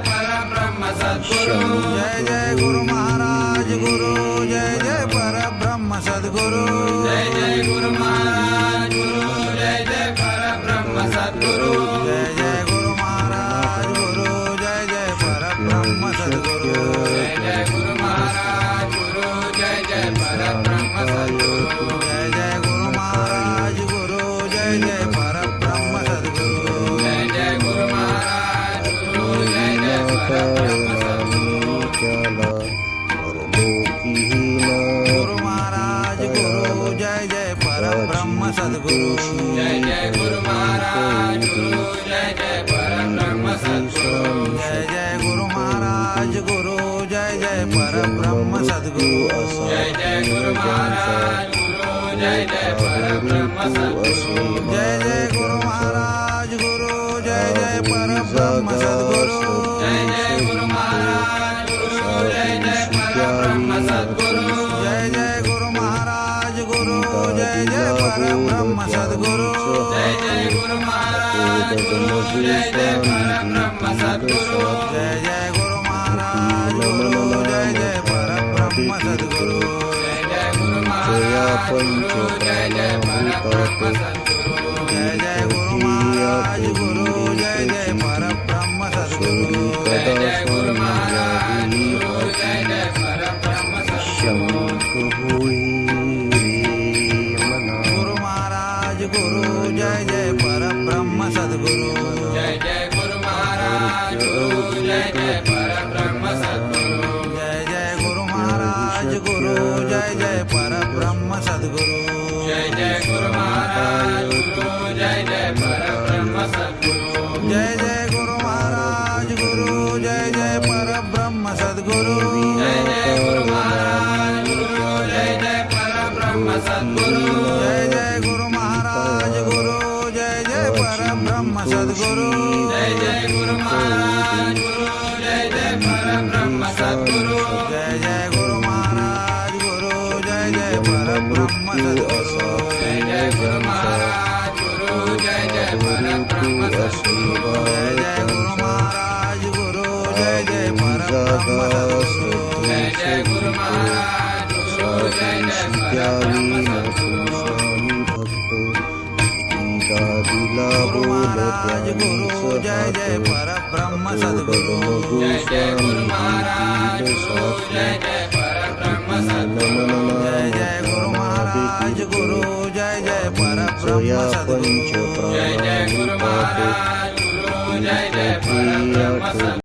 परब्रह्म सद्गुरु जय जय गुरु महाराज गुरु जय जय परब्रह्म सद्गुरु जय जय गुरु महाराज गुरु जय जय परब्रह्म सद्गुरु जय जय गुरु महाराज गुरु जय जय परब्रह्म सद्गुरु जय जय गुरु महाराज गुरु जय जय परब्रह्म सद्गुरु जय जय गुरु महाराज गुरु जय जय परब्रह्म सद्गुरु जय जय गुरु महाराज गुरु जय जय परब्रह्म सद्गुरु गुरु महाराज गुरु जय जय परब्रह्म सद्गुरु जय जय गुरु महाराज गुरु जय जय परब्रह्म सद्गुरु जय जय गुरु महाराज गुरु जय जय परब्रह्म सद्गुरु जय जय गुरु महाराज गुरु जय जय परब्रह्म सद्गुरु जय जय गुरु महाराज गुरु जय जय परब्रह्म सद्गुरु जय जय गुरु महाराज गुरु जय जय परब्रह्म सद्गुरु जय जय गुरु महाराज गुरु जय जय परब्रह्म सद्गुरु जय जय गुरु महाराज गुरु जय जय परब्रह्म सद्गुरु जय जय गुरु महाराज गुरु जय जय परब्रह्म सद्गुरु जय जय गुरु महाराज गुरु जय जय परब्रह्म सद्गुरु जय जय गुरु महाराज गुरु जय जय परब्रह्म सद्गुरु जय जय गुरु महाराज गुरु जय जय परब्रह्म सद्गुरु गुरु महाराज गुरु जय जय परब्रह्म सद्गुरु जय जय गुरु महाराज गुरु जय जय परब्रह्म सद्गुरु जय जय गुरु महाराज गुरु जय जय परब्रह्म सद्गुरु जय जय गुरु महाराज गुरु जय जय परब्रह्म सद्गुरु जय जय गुरु महाराज गुरु जय जय परब्रह्म सद्गुरु जय जय गुरु महाराज गुरु जय जय परब्रह्म सद्गुरु जय जय गुरु महाराज गुरु जय जय परब्रह्म सद्गुरु जय जय गुरु महाराज गुरु जय जय परब्रह्म सद्गुरु जय जय गुरु महाराज गुरु जय जय परब्रह्म सद्गुरु जय जय गुरु महाराज गुरु जय जय परब्रह्म सद्गुरु जय जय गुरु महाराज गुरु जय जय परब्रह्म सद्गुरु जय जय गुरु महाराज गुरु जय जय परब्रह्म सद्गुरु गुरु महाराज गुरु जय जय परब्रह्म सद्गुरु जय जय गुरु महाराज गुरु जय जय परब्रह्म सद्गुरु जय जय गुरु महाराज गुरु जय जय परब्रह्म सद्गुरु जय जय गुरु महाराज गुरु जय जय परब्रह्म सद्गुरु